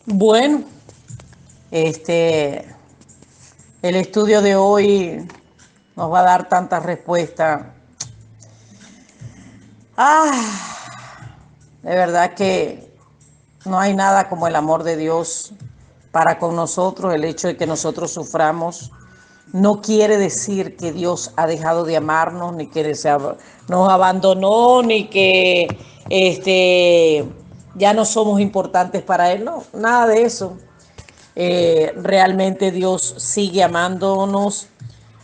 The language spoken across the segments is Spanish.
Bueno, este, el estudio de hoy nos va a dar tantas respuestas. De verdad que no hay nada como el amor de Dios para con nosotros. El hecho de que nosotros suframos no quiere decir que Dios ha dejado de amarnos, ni que nos abandonó, ni que ya no somos importantes para Él. No, nada de eso. Realmente Dios sigue amándonos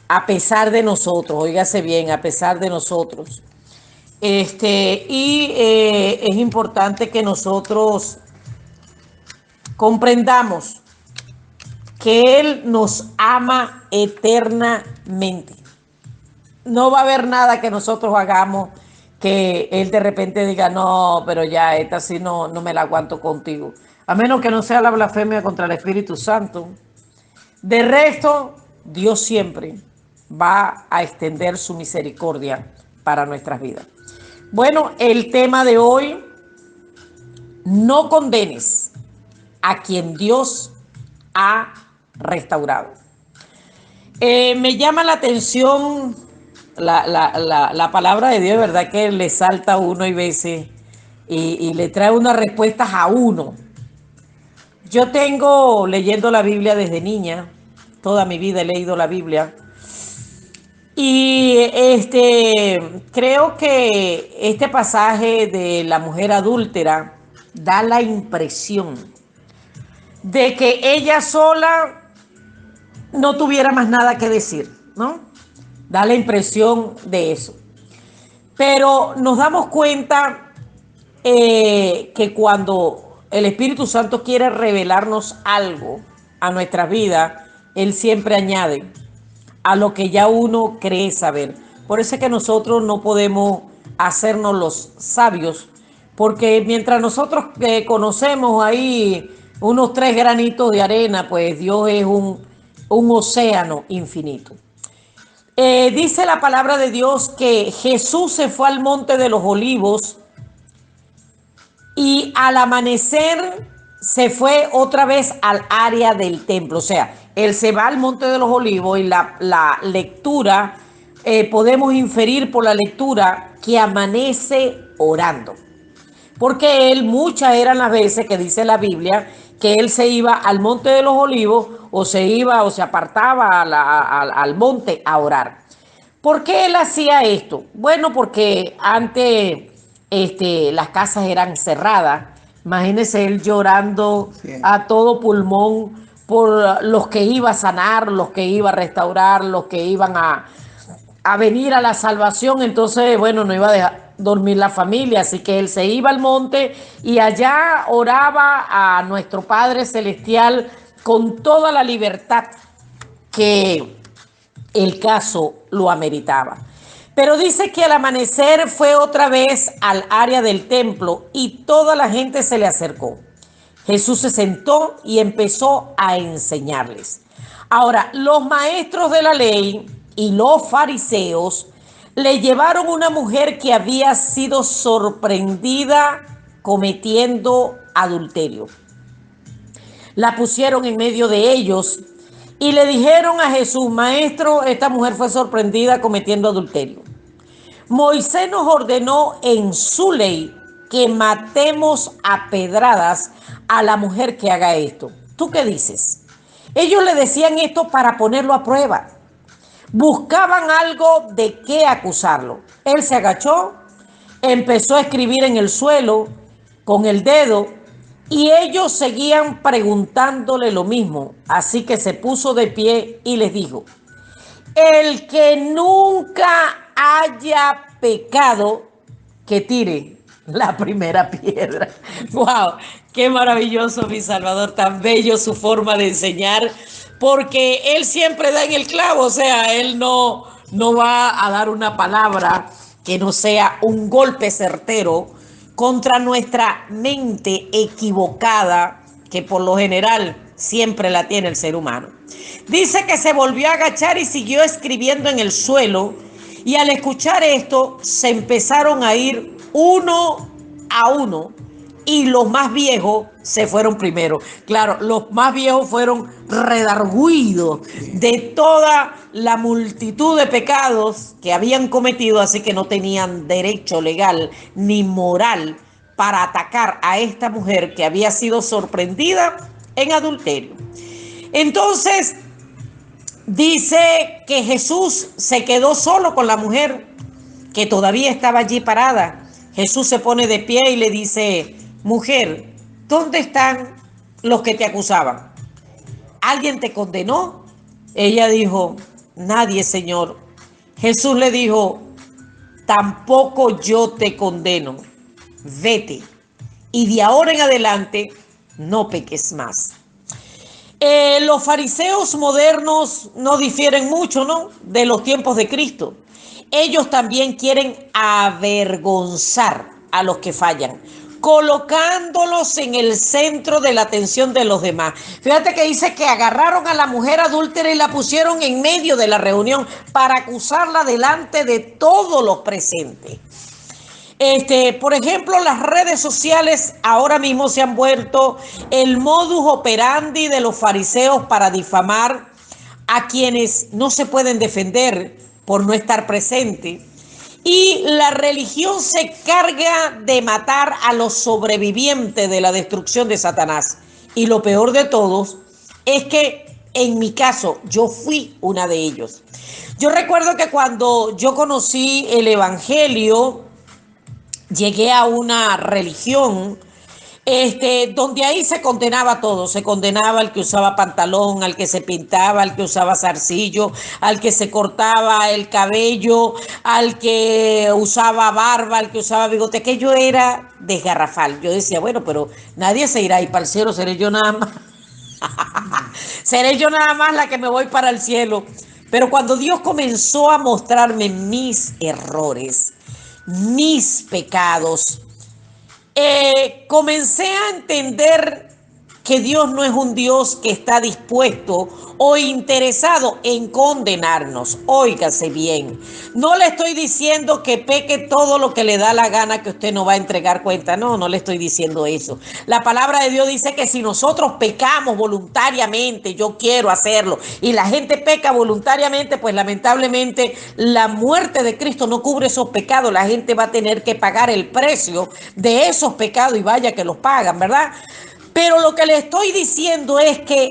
a pesar de nosotros, óigase bien, a pesar de nosotros. Es importante que nosotros comprendamos que Él nos ama eternamente. No va a haber nada que nosotros hagamos que Él de repente diga, no, pero ya esta sí no me la aguanto contigo. A menos que no sea la blasfemia contra el Espíritu Santo. De resto, Dios siempre va a extender su misericordia para nuestras vidas. Bueno, el tema de hoy, no condenes a quien Dios ha restaurado. Me llama la atención la palabra de Dios, ¿verdad? Que le salta a uno y veces y le trae unas respuestas a uno. Yo tengo leyendo la Biblia desde niña, toda mi vida he leído la Biblia. Y creo que este pasaje de la mujer adúltera da la impresión de que ella sola no tuviera más nada que decir, ¿no? Da la impresión de eso. Pero nos damos cuenta que cuando el Espíritu Santo quiere revelarnos algo a nuestras vidas, Él siempre añade a lo que ya uno cree saber. Por eso es que nosotros no podemos hacernos los sabios, porque mientras nosotros conocemos ahí unos 3 granitos de arena, pues Dios es un océano infinito. Dice la palabra de Dios que Jesús se fue al monte de los olivos y al amanecer se fue otra vez al área del templo. O sea, él se va al monte de los olivos y la lectura, podemos inferir por la lectura que amanece orando. Porque él, muchas eran las veces que dice la Biblia, que él se iba al monte de los olivos o se iba o se apartaba al monte a orar. ¿Por qué él hacía esto? Bueno, porque antes las casas eran cerradas. Imagínese él llorando a todo pulmón por los que iba a sanar, los que iba a restaurar, los que iban a venir a la salvación. Entonces, bueno, no iba a dejar dormir la familia, así que él se iba al monte y allá oraba a nuestro Padre Celestial con toda la libertad que el caso lo ameritaba. Pero dice que al amanecer fue otra vez al área del templo y toda la gente se le acercó. Jesús se sentó y empezó a enseñarles. Ahora, los maestros de la ley y los fariseos le llevaron una mujer que había sido sorprendida cometiendo adulterio. La pusieron en medio de ellos y le dijeron a Jesús: Maestro, esta mujer fue sorprendida cometiendo adulterio. Moisés nos ordenó en su ley que matemos a pedradas a la mujer que haga esto. ¿Tú qué dices? Ellos le decían esto para ponerlo a prueba. Buscaban algo de qué acusarlo. Él se agachó, empezó a escribir en el suelo con el dedo y ellos seguían preguntándole lo mismo. Así que se puso de pie y les dijo: el que nunca haya pecado, que tire la primera piedra. ¡Wow! ¡Qué maravilloso, mi Salvador! Tan bello su forma de enseñar, porque Él siempre da en el clavo. O sea, Él no va a dar una palabra que no sea un golpe certero contra nuestra mente equivocada, que por lo general siempre la tiene el ser humano. Dice que se volvió a agachar y siguió escribiendo en el suelo, y al escuchar esto se empezaron a ir uno a uno y los más viejos se fueron primero. Claro, los más viejos fueron redargüidos de toda la multitud de pecados que habían cometido, así que no tenían derecho legal ni moral para atacar a esta mujer que había sido sorprendida en adulterio. Entonces, dice que Jesús se quedó solo con la mujer que todavía estaba allí parada. Jesús se pone de pie y le dice: mujer, ¿dónde están los que te acusaban? ¿Alguien te condenó? Ella dijo: nadie, Señor. Jesús le dijo: tampoco yo te condeno. Vete y de ahora en adelante no peques más. Los fariseos modernos no difieren mucho, ¿no?, de los tiempos de Cristo. Ellos también quieren avergonzar a los que fallan, colocándolos en el centro de la atención de los demás. Fíjate que dice que agarraron a la mujer adúltera y la pusieron en medio de la reunión para acusarla delante de todos los presentes. Por ejemplo, las redes sociales ahora mismo se han vuelto el modus operandi de los fariseos para difamar a quienes no se pueden defender por no estar presente. Y la religión se carga de matar a los sobrevivientes de la destrucción de Satanás. Y lo peor de todos es que en mi caso yo fui una de ellos. Yo recuerdo que cuando yo conocí el evangelio, llegué a una religión donde ahí se condenaba todo. Se condenaba al que usaba pantalón, al que se pintaba, al que usaba zarcillo, al que se cortaba el cabello, al que usaba barba, al que usaba bigote. Que yo era desgarrafal. Yo decía, bueno, pero nadie se irá a ir para el cielo, seré yo nada más. Seré yo nada más la que me voy para el cielo. Pero cuando Dios comenzó a mostrarme mis errores, mis pecados, comencé a entender que Dios no es un Dios que está dispuesto o interesado en condenarnos. Óigase bien, no le estoy diciendo que peque todo lo que le da la gana, que usted no va a entregar cuenta. No, no le estoy diciendo eso. La palabra de Dios dice que si nosotros pecamos voluntariamente, yo quiero hacerlo, y la gente peca voluntariamente, pues lamentablemente la muerte de Cristo no cubre esos pecados. La gente va a tener que pagar el precio de esos pecados, y vaya que los pagan, ¿verdad? Pero lo que le estoy diciendo es que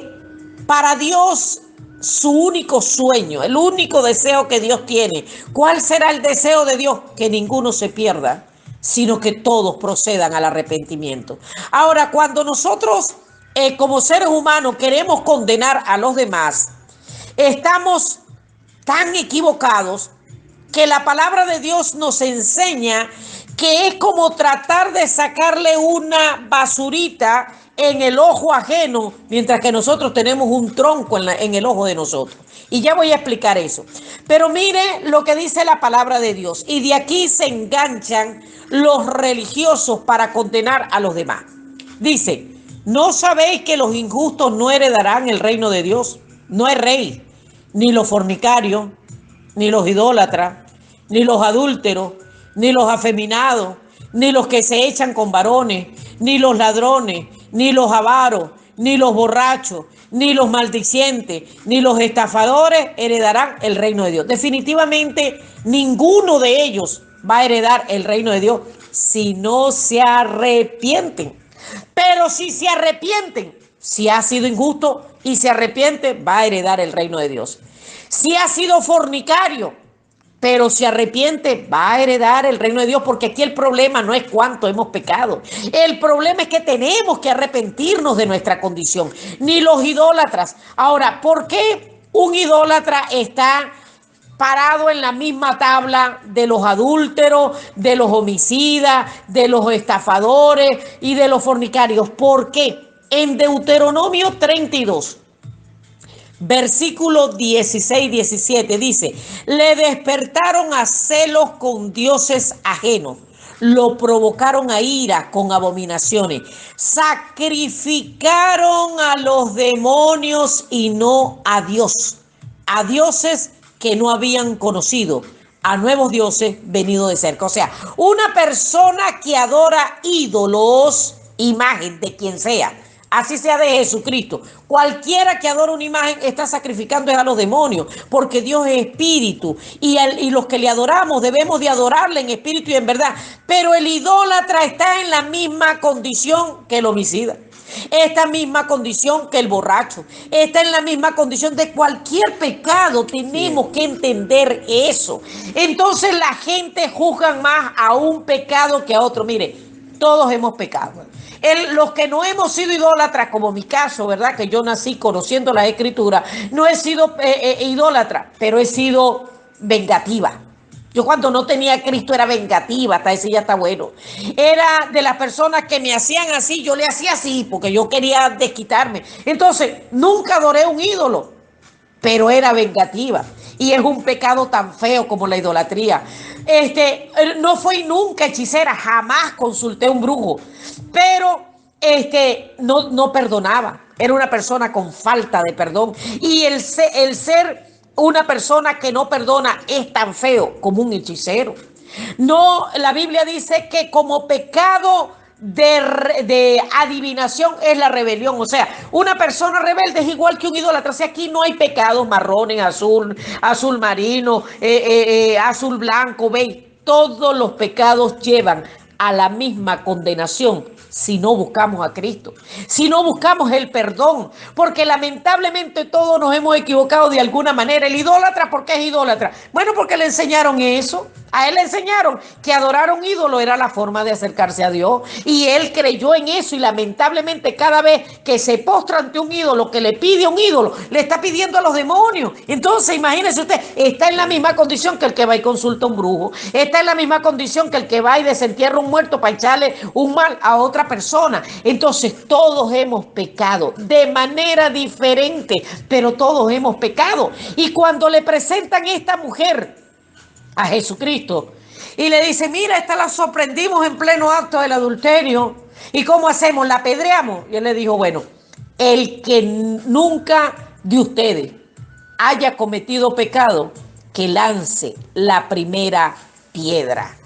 para Dios, su único sueño, el único deseo que Dios tiene, ¿cuál será el deseo de Dios? Que ninguno se pierda, sino que todos procedan al arrepentimiento. Ahora, cuando nosotros como seres humanos queremos condenar a los demás, estamos tan equivocados que la palabra de Dios nos enseña que es como tratar de sacarle una basurita en el ojo ajeno, mientras que nosotros tenemos un tronco en el ojo de nosotros. Y ya voy a explicar eso. Pero mire lo que dice la palabra de Dios. Y de aquí se enganchan los religiosos para condenar a los demás. Dice: ¿no sabéis que los injustos no heredarán el reino de Dios? No hay rey, ni los fornicarios, ni los idólatras, ni los adúlteros, ni los afeminados, ni los que se echan con varones, ni los ladrones, ni los avaros, ni los borrachos, ni los maldicientes, ni los estafadores heredarán el reino de Dios. Definitivamente ninguno de ellos va a heredar el reino de Dios si no se arrepienten. Pero si se arrepienten, si ha sido injusto y se arrepiente, va a heredar el reino de Dios. Si ha sido fornicario, pero se arrepiente, va a heredar el reino de Dios, porque aquí el problema no es cuánto hemos pecado. El problema es que tenemos que arrepentirnos de nuestra condición. Ni los idólatras. Ahora, ¿por qué un idólatra está parado en la misma tabla de los adúlteros, de los homicidas, de los estafadores y de los fornicarios? ¿Por qué? En Deuteronomio 32, versículo 16-17 dice: le despertaron a celos con dioses ajenos, lo provocaron a ira con abominaciones, sacrificaron a los demonios y no a Dios, a dioses que no habían conocido, a nuevos dioses venidos de cerca. O sea, una persona que adora ídolos imagen de quien sea, así sea de Jesucristo. Cualquiera que adora una imagen está sacrificando a los demonios, porque Dios es espíritu y los que le adoramos debemos de adorarle en espíritu y en verdad. Pero el idólatra está en la misma condición que el homicida. Esta misma condición que el borracho, está en la misma condición de cualquier pecado. Tenemos que entender eso. Entonces la gente juzga más a un pecado que a otro. Mire, todos hemos pecado. Los que no hemos sido idólatras, como mi caso, ¿verdad? Que yo nací conociendo la Escritura, no he sido idólatra, pero he sido vengativa. Yo cuando no tenía a Cristo era vengativa, hasta ese ya está bueno. Era de las personas que me hacían así, yo le hacía así, porque yo quería desquitarme. Entonces, nunca adoré un ídolo, pero era vengativa. Y es un pecado tan feo como la idolatría. No fui nunca hechicera, jamás consulté a un brujo, pero no perdonaba. Era una persona con falta de perdón. Y el ser una persona que no perdona es tan feo como un hechicero. No, la Biblia dice que como pecado de adivinación es la rebelión. O sea, una persona rebelde es igual que un idólatra. O sea, aquí no hay pecados marrones, azul marino, azul blanco, ¿veis? Todos los pecados llevan a la misma condenación si no buscamos a Cristo, si no buscamos el perdón, porque lamentablemente todos nos hemos equivocado de alguna manera. El idólatra, ¿por qué es idólatra? Bueno, porque le enseñaron eso. A él le enseñaron que adorar a un ídolo era la forma de acercarse a Dios, y él creyó en eso, y lamentablemente cada vez que se postra ante un ídolo, que le pide a un ídolo, le está pidiendo a los demonios. Entonces imagínese usted, está en la misma condición que el que va y consulta a un brujo, está en la misma condición que el que va y desentierra un muerto para echarle un mal a otra persona. Entonces todos hemos pecado de manera diferente, pero todos hemos pecado. Y cuando le presentan a esta mujer a Jesucristo y le dice: mira, esta la sorprendimos en pleno acto del adulterio, ¿y cómo hacemos? ¿La apedreamos? Y él le dijo: bueno, el que nunca de ustedes haya cometido pecado, que lance la primera piedra.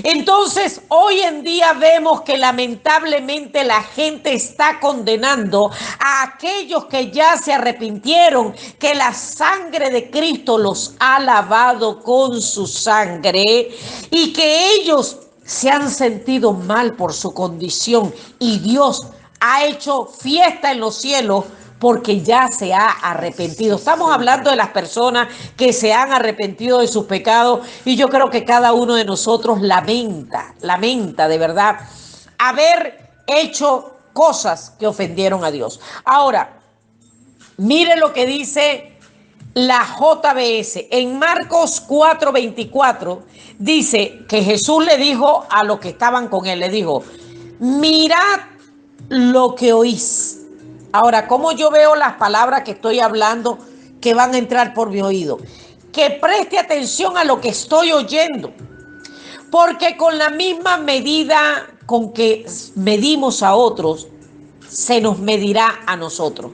Entonces, hoy en día vemos que lamentablemente la gente está condenando a aquellos que ya se arrepintieron, que la sangre de Cristo los ha lavado con su sangre, y que ellos se han sentido mal por su condición, y Dios ha hecho fiesta en los cielos porque ya se ha arrepentido. Estamos hablando de las personas que se han arrepentido de sus pecados, y yo creo que cada uno de nosotros lamenta de verdad haber hecho cosas que ofendieron a Dios. Ahora, mire lo que dice la JBS en Marcos 4:24. Dice que Jesús le dijo a los que estaban con él, le dijo: mirad lo que oís. Ahora, ¿cómo yo veo las palabras que estoy hablando que van a entrar por mi oído? Que preste atención a lo que estoy oyendo, porque con la misma medida con que medimos a otros, se nos medirá a nosotros,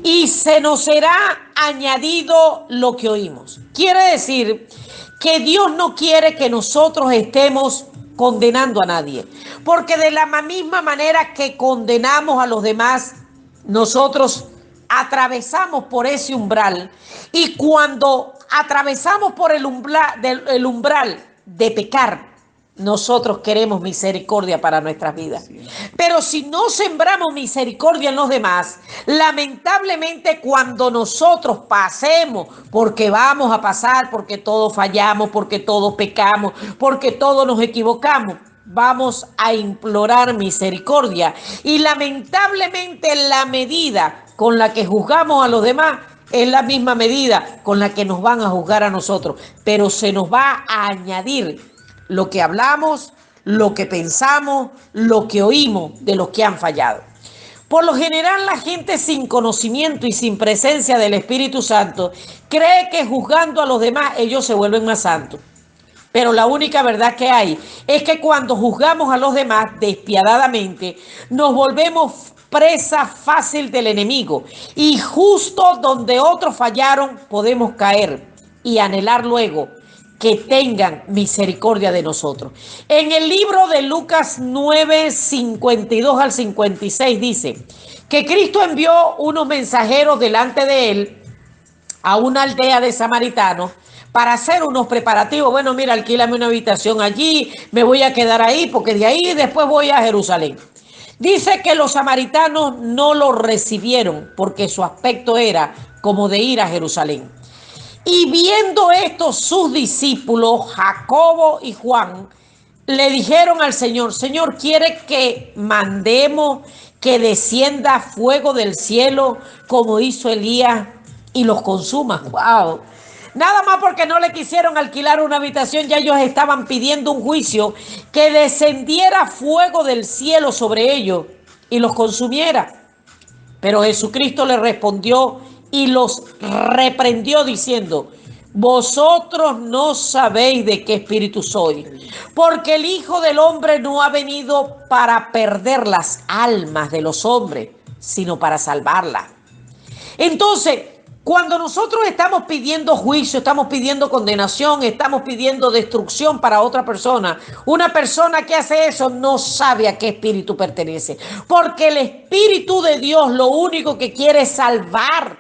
y se nos será añadido lo que oímos. Quiere decir que Dios no quiere que nosotros estemos condenando a nadie, porque de la misma manera que condenamos a los demás, nosotros atravesamos por ese umbral, y cuando atravesamos por el umbral de pecar, nosotros queremos misericordia para nuestras vidas. Pero si no sembramos misericordia en los demás, lamentablemente cuando nosotros pasemos, porque vamos a pasar, porque todos fallamos, porque todos pecamos, porque todos nos equivocamos, vamos a implorar misericordia, y lamentablemente la medida con la que juzgamos a los demás es la misma medida con la que nos van a juzgar a nosotros, pero se nos va a añadir lo que hablamos, lo que pensamos, lo que oímos de los que han fallado. Por lo general, la gente sin conocimiento y sin presencia del Espíritu Santo cree que juzgando a los demás ellos se vuelven más santos. Pero la única verdad que hay es que cuando juzgamos a los demás despiadadamente, nos volvemos presa fácil del enemigo, y justo donde otros fallaron podemos caer y anhelar luego que tengan misericordia de nosotros. En el libro de Lucas 9, 52 al 56 dice que Cristo envió unos mensajeros delante de él a una aldea de samaritanos para hacer unos preparativos. Bueno, mira, alquílame una habitación allí, me voy a quedar ahí porque de ahí después voy a Jerusalén. Dice que los samaritanos no lo recibieron porque su aspecto era como de ir a Jerusalén. Y viendo esto, sus discípulos, Jacobo y Juan, le dijeron al Señor: Señor, ¿quiere que mandemos que descienda fuego del cielo como hizo Elías y los consuma? ¡Wow! Nada más porque no le quisieron alquilar una habitación, ya ellos estaban pidiendo un juicio, que descendiera fuego del cielo sobre ellos y los consumiera. Pero Jesucristo le respondió y los reprendió diciendo: vosotros no sabéis de qué espíritu sois, porque el Hijo del Hombre no ha venido para perder las almas de los hombres, sino para salvarlas. Entonces, cuando nosotros estamos pidiendo juicio, estamos pidiendo condenación, estamos pidiendo destrucción para otra persona, una persona que hace eso no sabe a qué espíritu pertenece, porque el Espíritu de Dios lo único que quiere es salvar,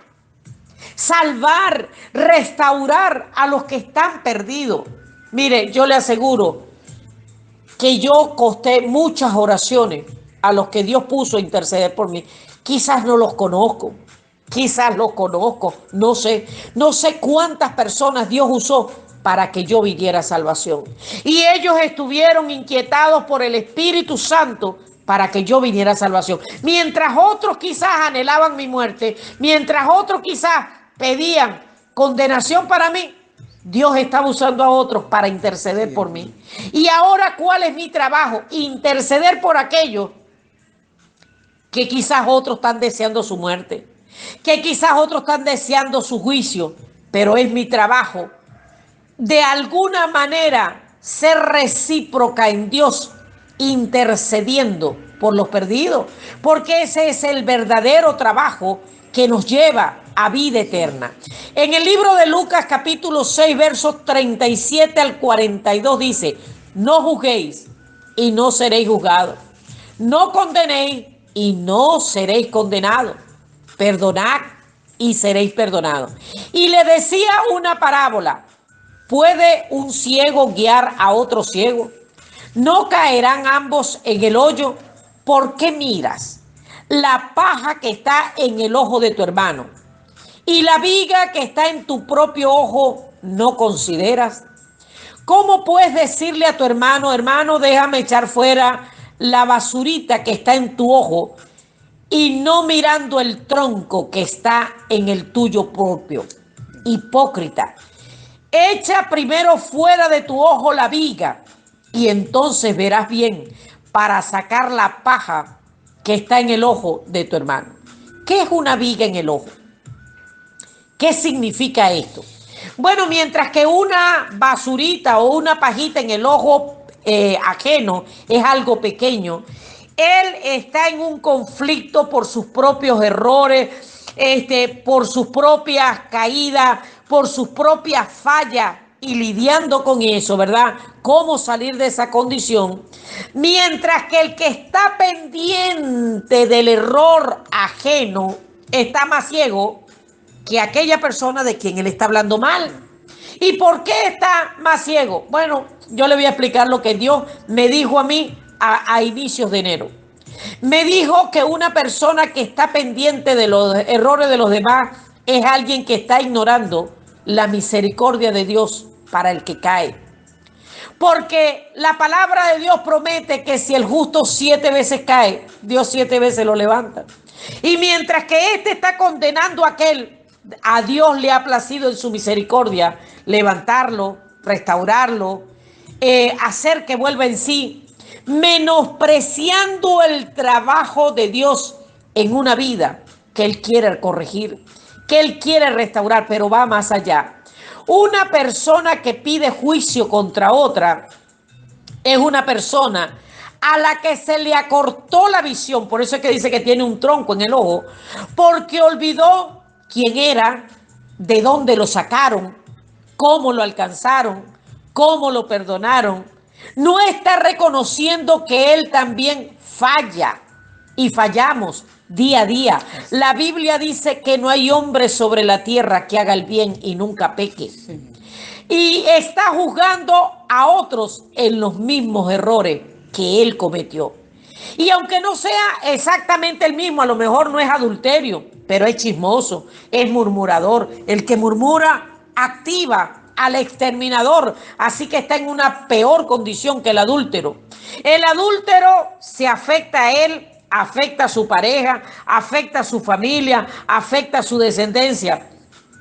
restaurar a los que están perdidos. Mire, yo le aseguro que yo costé muchas oraciones a los que Dios puso a interceder por mí. Quizás no los conozco. Quizás los conozco, no sé cuántas personas Dios usó para que yo viniera a salvación. Y ellos estuvieron inquietados por el Espíritu Santo para que yo viniera a salvación. Mientras otros quizás anhelaban mi muerte, mientras otros quizás pedían condenación para mí, Dios estaba usando a otros para interceder por mí. Y ahora, ¿cuál es mi trabajo? Interceder por aquellos que quizás otros están deseando su muerte, que quizás otros están deseando su juicio, pero es mi trabajo de alguna manera ser recíproca en Dios, intercediendo por los perdidos, porque ese es el verdadero trabajo que nos lleva a vida eterna. En el libro de Lucas capítulo 6 versos 37 al 42 dice: no juzguéis y no seréis juzgados, no condenéis y no seréis condenados, perdonad y seréis perdonados. Y le decía una parábola: ¿puede un ciego guiar a otro ciego? ¿No caerán ambos en el hoyo? ¿Por qué miras la paja que está en el ojo de tu hermano y la viga que está en tu propio ojo no consideras? ¿Cómo puedes decirle a tu hermano: hermano, déjame echar fuera la basurita que está en tu ojo, y no mirando el tronco que está en el tuyo propio? Hipócrita, echa primero fuera de tu ojo la viga, y entonces verás bien para sacar la paja que está en el ojo de tu hermano. ¿Qué es una viga en el ojo? ¿Qué significa esto? Bueno, mientras que una basurita o una pajita en el ojo ajeno es algo pequeño, él está en un conflicto por sus propios errores, por sus propias caídas, por sus propias fallas, y lidiando con eso, ¿verdad? ¿Cómo salir de esa condición? Mientras que el que está pendiente del error ajeno está más ciego que aquella persona de quien él está hablando mal. ¿Y por qué está más ciego? Bueno, yo le voy a explicar lo que Dios me dijo a mí a inicios de enero. Me dijo que una persona que está pendiente de los errores de los demás es alguien que está ignorando la misericordia de Dios para el que cae. Porque la palabra de Dios promete que si el justo 7 veces cae, Dios 7 veces lo levanta. Y mientras que éste está condenando a aquel, a Dios le ha placido en su misericordia levantarlo, restaurarlo, hacer que vuelva en sí, menospreciando el trabajo de Dios en una vida que Él quiere corregir, que Él quiere restaurar, pero va más allá. Una persona que pide juicio contra otra es una persona a la que se le acortó la visión. Por eso es que dice que tiene un tronco en el ojo, porque olvidó quién era, de dónde lo sacaron, cómo lo alcanzaron, cómo lo perdonaron, no está reconociendo que él también falla y fallamos día a día. La Biblia dice que no hay hombre sobre la tierra que haga el bien y nunca peque. Y está juzgando a otros en los mismos errores que él cometió. Y aunque no sea exactamente el mismo, a lo mejor no es adulterio, pero es chismoso, es murmurador. El que murmura activa al exterminador, así que está en una peor condición que el adúltero. El adúltero se afecta a él, afecta a su pareja, afecta a su familia, afecta a su descendencia,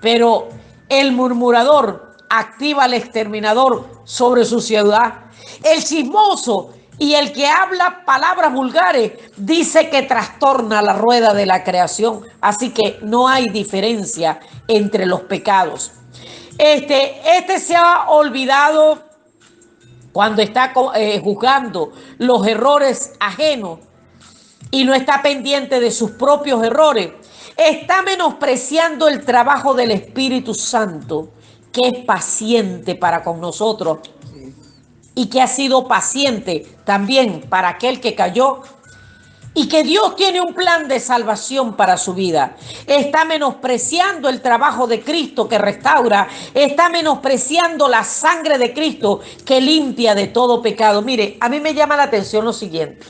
pero el murmurador activa al exterminador sobre su ciudad. El chismoso y el que habla palabras vulgares dice que trastorna la rueda de la creación. Así que no hay diferencia entre los pecados. Este se ha olvidado cuando está juzgando los errores ajenos y no está pendiente de sus propios errores. Está menospreciando el trabajo del Espíritu Santo, que es paciente para con nosotros y que ha sido paciente también para aquel que cayó, y que Dios tiene un plan de salvación para su vida. Está menospreciando el trabajo de Cristo que restaura, está menospreciando la sangre de Cristo que limpia de todo pecado. Mire, a mí me llama la atención lo siguiente,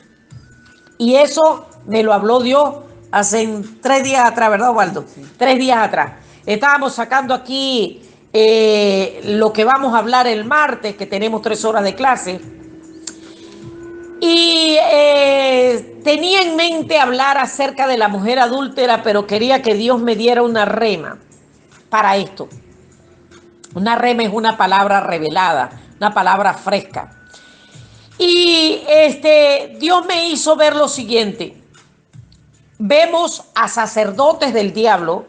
y eso me lo habló Dios hace 3 días atrás, ¿verdad, Waldo? 3 días atrás. Estábamos sacando aquí lo que vamos a hablar el martes, que tenemos 3 horas de clase. Y tenía en mente hablar acerca de la mujer adúltera, pero quería que Dios me diera una rema para esto. Una rema es una palabra revelada, una palabra fresca. Y Dios me hizo ver lo siguiente. Vemos a sacerdotes del diablo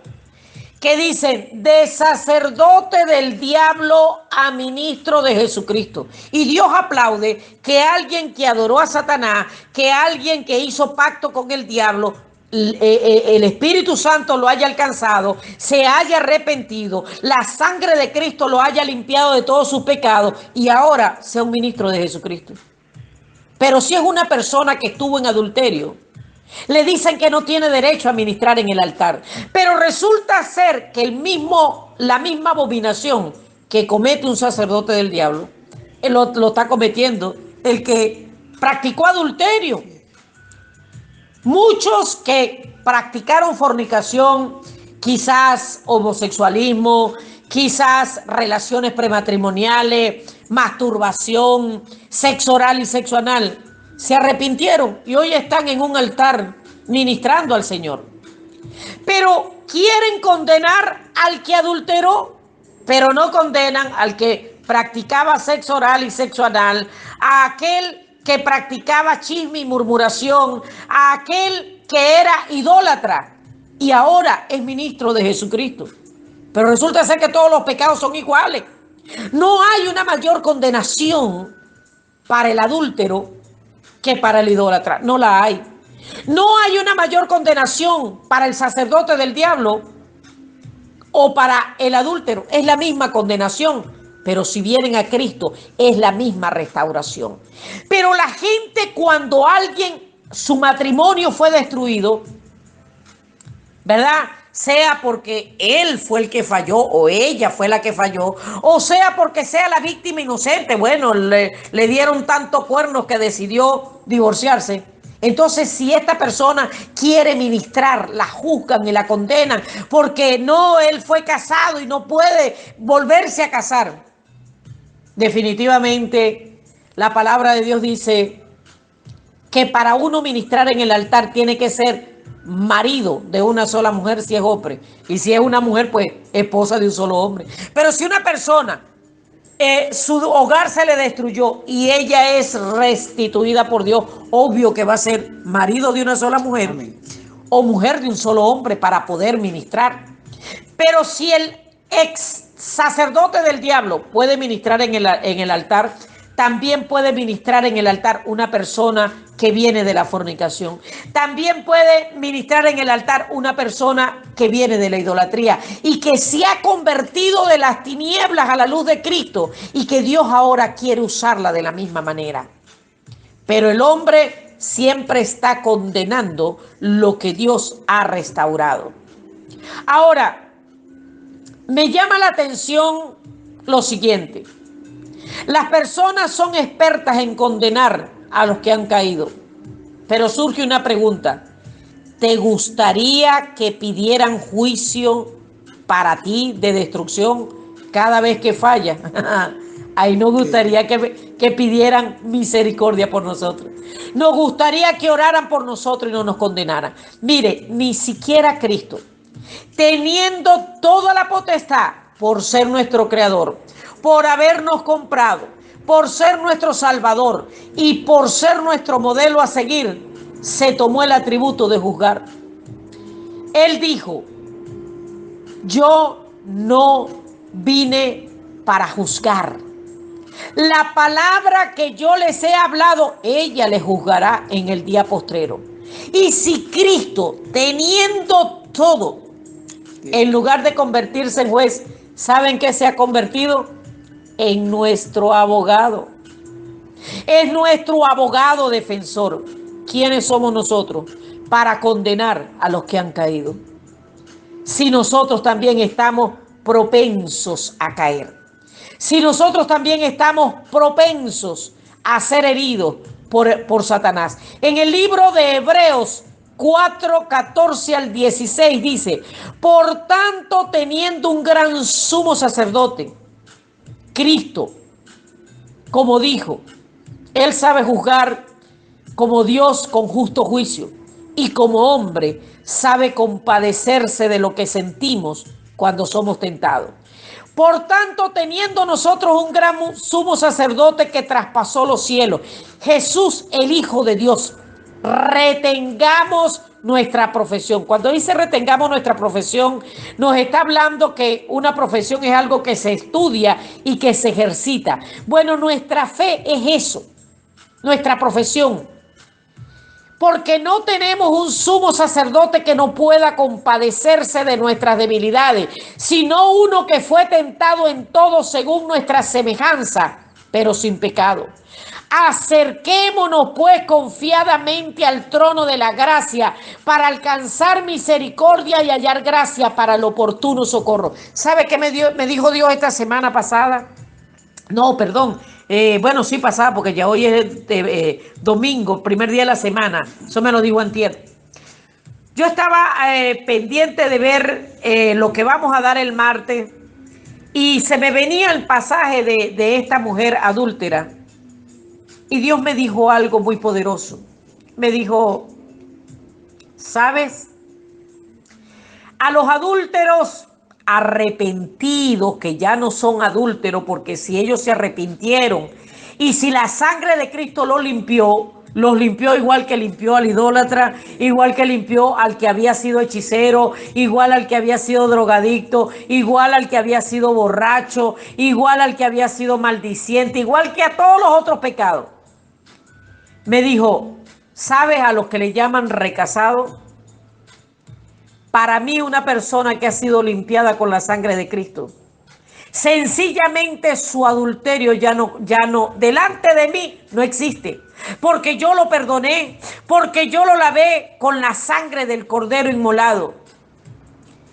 que dicen: de sacerdote del diablo a ministro de Jesucristo. Y Dios aplaude que alguien que adoró a Satanás, que alguien que hizo pacto con el diablo, el Espíritu Santo lo haya alcanzado, se haya arrepentido, la sangre de Cristo lo haya limpiado de todos sus pecados y ahora sea un ministro de Jesucristo. Pero si es una persona que estuvo en adulterio, le dicen que no tiene derecho a ministrar en el altar. Pero resulta ser que la misma abominación que comete un sacerdote del diablo, lo está cometiendo el que practicó adulterio. Muchos que practicaron fornicación, quizás homosexualismo, quizás relaciones prematrimoniales, masturbación, sexo oral y sexo anal, se arrepintieron y hoy están en un altar ministrando al Señor. Pero quieren condenar al que adulteró, pero no condenan al que practicaba sexo oral y sexo anal, a aquel que practicaba chisme y murmuración, a aquel que era idólatra y ahora es ministro de Jesucristo. Pero resulta ser que todos los pecados son iguales. No hay una mayor condenación para el adúltero que para el idólatra. No la hay. No hay una mayor condenación para el sacerdote del diablo o para el adúltero. Es la misma condenación. Pero si vienen a Cristo, es la misma restauración. Pero la gente, cuando su matrimonio fue destruido, ¿verdad? Sea porque él fue el que falló o ella fue la que falló, o sea porque sea la víctima inocente. Bueno, le dieron tantos cuernos que decidió divorciarse. Entonces, si esta persona quiere ministrar, la juzgan y la condenan porque él fue casado y no puede volverse a casar. Definitivamente, la palabra de Dios dice que para uno ministrar en el altar tiene que ser marido de una sola mujer si es hombre, y si es una mujer, pues esposa de un solo hombre. Pero si una persona, su hogar se le destruyó y ella es restituida por Dios, obvio que va a ser marido de una sola mujer. Amén. O mujer de un solo hombre para poder ministrar. Pero si el ex sacerdote del diablo puede ministrar en el altar, también puede ministrar en el altar una persona que viene de la fornicación. También puede ministrar en el altar una persona que viene de la idolatría y que se ha convertido de las tinieblas a la luz de Cristo y que Dios ahora quiere usarla de la misma manera. Pero el hombre siempre está condenando lo que Dios ha restaurado. Ahora, me llama la atención lo siguiente. Las personas son expertas en condenar a los que han caído. Pero surge una pregunta. ¿Te gustaría que pidieran juicio para ti de destrucción cada vez que falla? Ahí nos gustaría que pidieran misericordia por nosotros. Nos gustaría que oraran por nosotros y no nos condenaran. Mire, ni siquiera Cristo, teniendo toda la potestad por ser nuestro creador, por habernos comprado, por ser nuestro salvador y por ser nuestro modelo a seguir, se tomó el atributo de juzgar. Él dijo, yo no vine para juzgar. La palabra que yo les he hablado, ella les juzgará en el día postrero. Y si Cristo, teniendo todo, en lugar de convertirse en juez, ¿saben qué se ha convertido? En nuestro abogado. Es nuestro abogado defensor. ¿Quiénes somos nosotros para condenar a los que han caído? Si nosotros también estamos propensos a caer. Si nosotros también estamos propensos a ser heridos por Satanás. En el libro de Hebreos 4, 14 al 16 dice, por tanto, teniendo un gran sumo sacerdote, Cristo, como dijo, Él sabe juzgar como Dios con justo juicio y como hombre sabe compadecerse de lo que sentimos cuando somos tentados. Por tanto, teniendo nosotros un gran sumo sacerdote que traspasó los cielos, Jesús, el Hijo de Dios, retengamos nuestra profesión. Cuando dice retengamos nuestra profesión, nos está hablando que una profesión es algo que se estudia y que se ejercita. Bueno, nuestra fe es eso, nuestra profesión. Porque no tenemos un sumo sacerdote que no pueda compadecerse de nuestras debilidades, sino uno que fue tentado en todo según nuestra semejanza, pero sin pecado. Acerquémonos pues confiadamente al trono de la gracia para alcanzar misericordia y hallar gracia para el oportuno socorro. ¿Sabe qué me dijo Dios esta semana pasada? No, perdón. Bueno, sí pasaba porque ya hoy es domingo, primer día de la semana. Eso me lo dijo antier. Yo estaba pendiente de ver lo que vamos a dar el martes y se me venía el pasaje de esta mujer adúltera. Y Dios me dijo algo muy poderoso. Me dijo, ¿sabes? A los adúlteros arrepentidos, que ya no son adúlteros, porque si ellos se arrepintieron y si la sangre de Cristo los limpió igual que limpió al idólatra, igual que limpió al que había sido hechicero, igual al que había sido drogadicto, igual al que había sido borracho, igual al que había sido maldiciente, igual que a todos los otros pecados. Me dijo, ¿sabes a los que le llaman recasados? Para mí, una persona que ha sido limpiada con la sangre de Cristo, sencillamente su adulterio ya no, delante de mí no existe, porque yo lo perdoné, porque yo lo lavé con la sangre del Cordero inmolado.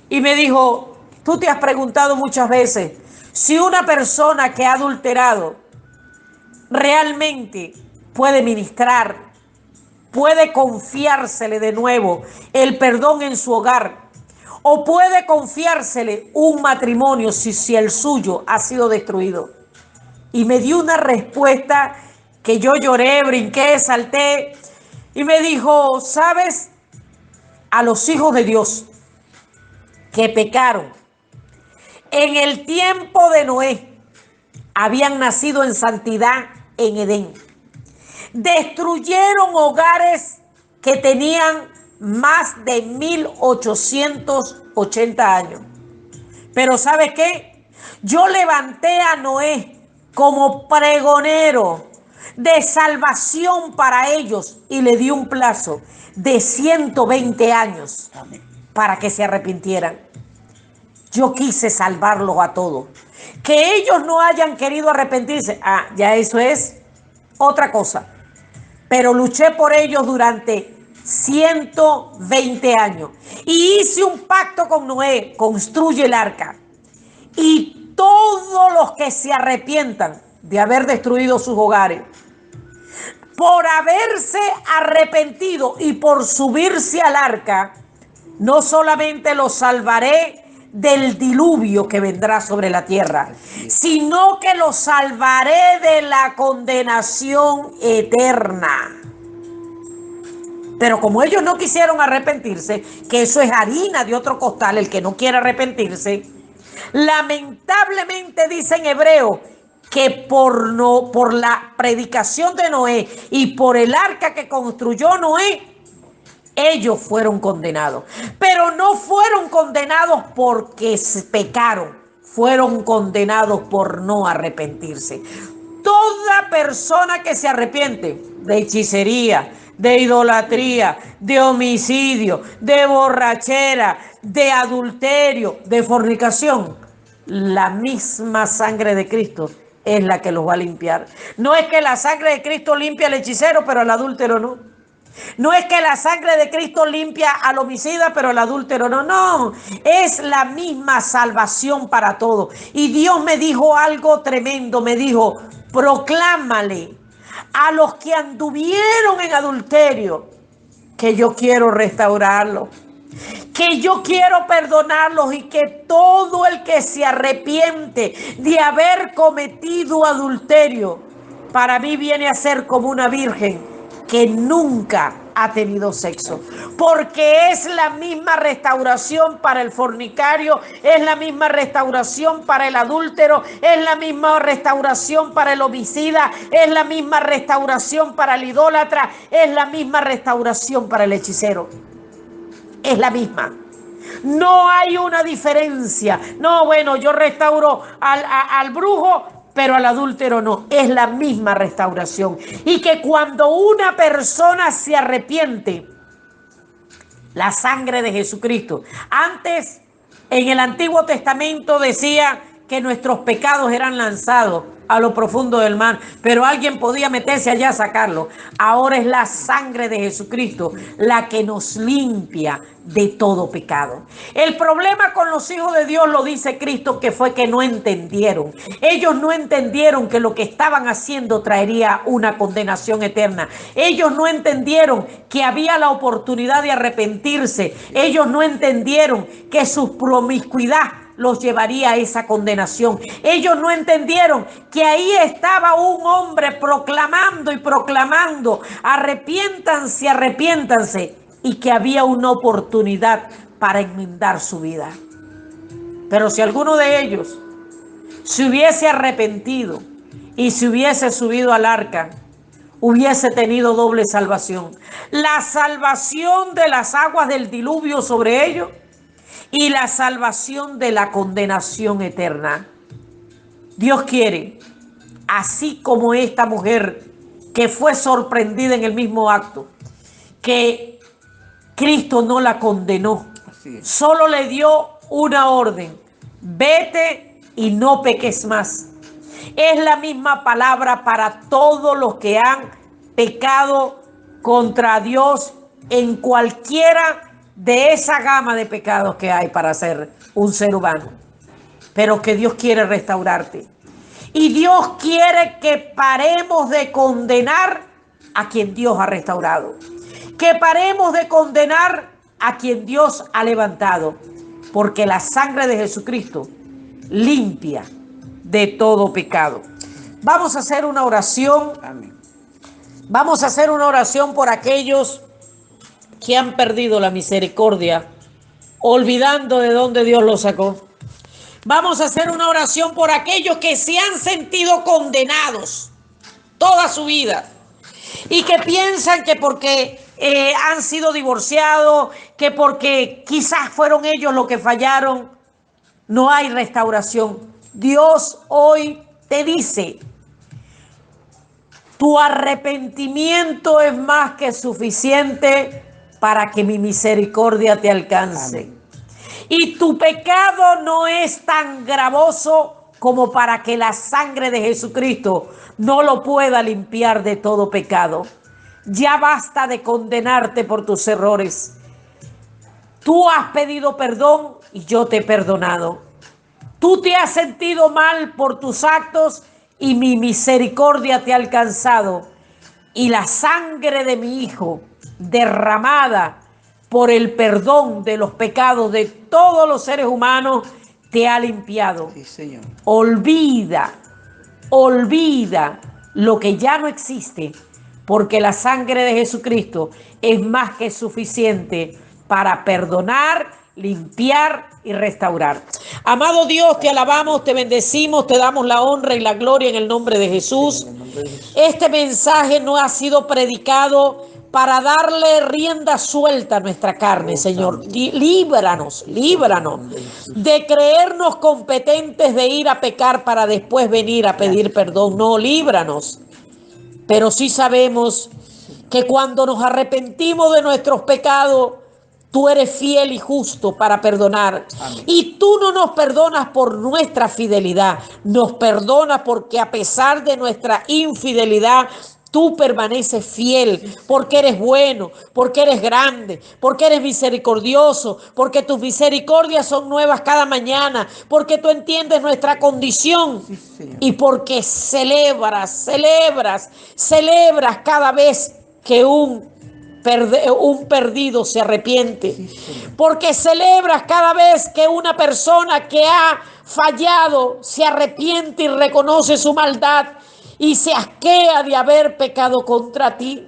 Y me dijo, tú te has preguntado muchas veces si una persona que ha adulterado realmente puede ministrar, puede confiársele de nuevo el perdón en su hogar, o puede confiársele un matrimonio si el suyo ha sido destruido. Y me dio una respuesta que yo lloré, brinqué, salté, y me dijo, ¿sabes? A los hijos de Dios que pecaron en el tiempo de Noé, habían nacido en santidad en Edén. Destruyeron hogares que tenían más de 1880 años. Pero ¿sabe qué? Yo levanté a Noé como pregonero. de salvación para ellos y le dio un plazo de 120 años para que se arrepintieran. Yo quise salvarlos a todos. Que ellos no hayan querido arrepentirse, ya eso es otra cosa. Pero luché por ellos durante 120 años. Y hice un pacto con Noé, construye el arca. Y todos los que se arrepientan de haber destruido sus hogares, por haberse arrepentido y por subirse al arca, no solamente los salvaré del diluvio que vendrá sobre la tierra, sino que los salvaré de la condenación eterna. Pero como ellos no quisieron arrepentirse, que eso es harina de otro costal, el que no quiere arrepentirse, lamentablemente dice en Hebreo que por la predicación de Noé y por el arca que construyó Noé, ellos fueron condenados. Pero no fueron condenados porque pecaron, fueron condenados por no arrepentirse. Toda persona que se arrepiente de hechicería, de idolatría, de homicidio, de borrachera, de adulterio, de fornicación, la misma sangre de Cristo es la que los va a limpiar. No es que la sangre de Cristo limpia al hechicero, pero al adúltero no. No es que la sangre de Cristo limpia al homicida, pero al adúltero no. No, es la misma salvación para todos. Y Dios me dijo algo tremendo. Me dijo, proclámale a los que anduvieron en adulterio que yo quiero restaurarlos, que yo quiero perdonarlos y que todo el que se arrepiente de haber cometido adulterio, para mí viene a ser como una virgen que nunca ha tenido sexo, porque es la misma restauración para el fornicario, es la misma restauración para el adúltero, es la misma restauración para el homicida, es la misma restauración para el idólatra, es la misma restauración para el hechicero. Es la misma. No hay una diferencia. No, bueno, yo restauro al brujo, pero al adúltero no. Es la misma restauración. Y que cuando una persona se arrepiente, la sangre de Jesucristo. Antes, en el Antiguo Testamento decía que nuestros pecados eran lanzados a lo profundo del mar, pero alguien podía meterse allá a sacarlo. Ahora es la sangre de Jesucristo la que nos limpia de todo pecado. El problema con los hijos de Dios, lo dice Cristo, que fue que no entendieron. Ellos no entendieron que lo que estaban haciendo traería una condenación eterna. Ellos no entendieron que había la oportunidad de arrepentirse. Ellos no entendieron que su promiscuidad los llevaría a esa condenación. Ellos no entendieron que ahí estaba un hombre proclamando y proclamando, arrepiéntanse, arrepiéntanse, y que había una oportunidad para enmendar su vida. Pero si alguno de ellos se hubiese arrepentido y se hubiese subido al arca, hubiese tenido doble salvación. La salvación de las aguas del diluvio sobre ellos y la salvación de la condenación eterna. Dios quiere, así como esta mujer que fue sorprendida en el mismo acto, que Cristo no la condenó, solo le dio una orden: vete y no peques más. Es la misma palabra para todos los que han pecado contra Dios en cualquiera de esa gama de pecados que hay para ser un ser humano. Pero que Dios quiere restaurarte. Y Dios quiere que paremos de condenar a quien Dios ha restaurado. Que paremos de condenar a quien Dios ha levantado. Porque la sangre de Jesucristo limpia de todo pecado. Vamos a hacer una oración. Amén. Vamos a hacer una oración por aquellos que han perdido la misericordia, olvidando de dónde Dios los sacó. Vamos a hacer una oración por aquellos que se han sentido condenados toda su vida y que piensan que porque han sido divorciados, que porque quizás fueron ellos los que fallaron, no hay restauración. Dios hoy te dice: Tu arrepentimiento es más que suficiente para que mi misericordia te alcance. Amén. Y tu pecado no es tan gravoso como para que la sangre de Jesucristo no lo pueda limpiar de todo pecado. Ya basta de condenarte por tus errores. Tú has pedido perdón y yo te he perdonado. Tú te has sentido mal por tus actos y mi misericordia te ha alcanzado. Y la sangre de mi Hijo derramada por el perdón de los pecados de todos los seres humanos te ha limpiado. Sí, Señor. Olvida lo que ya no existe, porque la sangre de Jesucristo es más que suficiente para perdonar, limpiar y restaurar. Amado Dios, te alabamos, te bendecimos, te damos la honra y la gloria en el nombre de Jesús. Este mensaje no ha sido predicado para darle rienda suelta a nuestra carne, Señor. Líbranos de creernos competentes de ir a pecar para después venir a pedir perdón. No, líbranos. Pero sí sabemos que cuando nos arrepentimos de nuestros pecados, tú eres fiel y justo para perdonar. Amén. Y tú no nos perdonas por nuestra fidelidad, nos perdonas porque a pesar de nuestra infidelidad, tú permaneces fiel, porque eres bueno, porque eres grande, porque eres misericordioso, porque tus misericordias son nuevas cada mañana, porque tú entiendes nuestra condición y porque celebras cada vez que un perdido se arrepiente, porque celebras cada vez que una persona que ha fallado se arrepiente y reconoce su maldad y se asquea de haber pecado contra ti.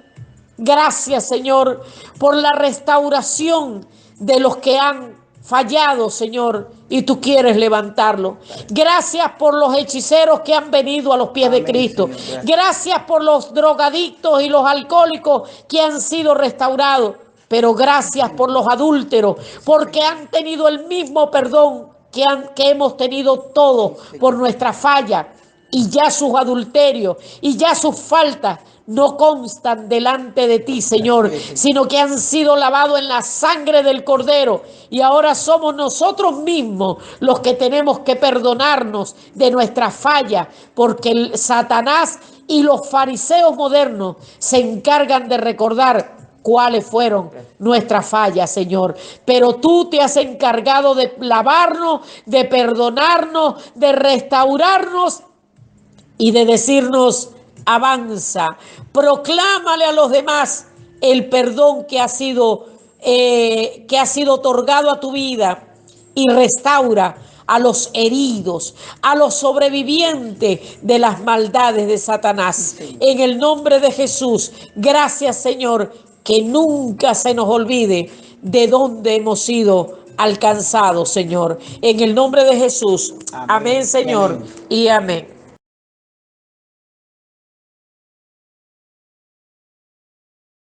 Gracias, Señor, por la restauración de los que han fallado, Señor, y tú quieres levantarlo. Gracias por los hechiceros que han venido a los pies de Cristo. Señor, gracias por los drogadictos y los alcohólicos que han sido restaurados. Pero gracias por los adúlteros, porque han tenido el mismo perdón que hemos tenido todos por nuestra falla. Y ya sus adulterios y ya sus faltas no constan delante de ti, Señor, sino que han sido lavados en la sangre del Cordero. Y ahora somos nosotros mismos los que tenemos que perdonarnos de nuestra falla, porque el Satanás y los fariseos modernos se encargan de recordar cuáles fueron nuestras fallas, Señor. Pero tú te has encargado de lavarnos, de perdonarnos, de restaurarnos y de decirnos: avanza, proclámale a los demás el perdón que ha sido otorgado a tu vida, y restaura a los heridos, a los sobrevivientes de las maldades de Satanás. En el nombre de Jesús, gracias, Señor, que nunca se nos olvide de dónde hemos sido alcanzados, Señor. En el nombre de Jesús. Amén, Señor, y amén.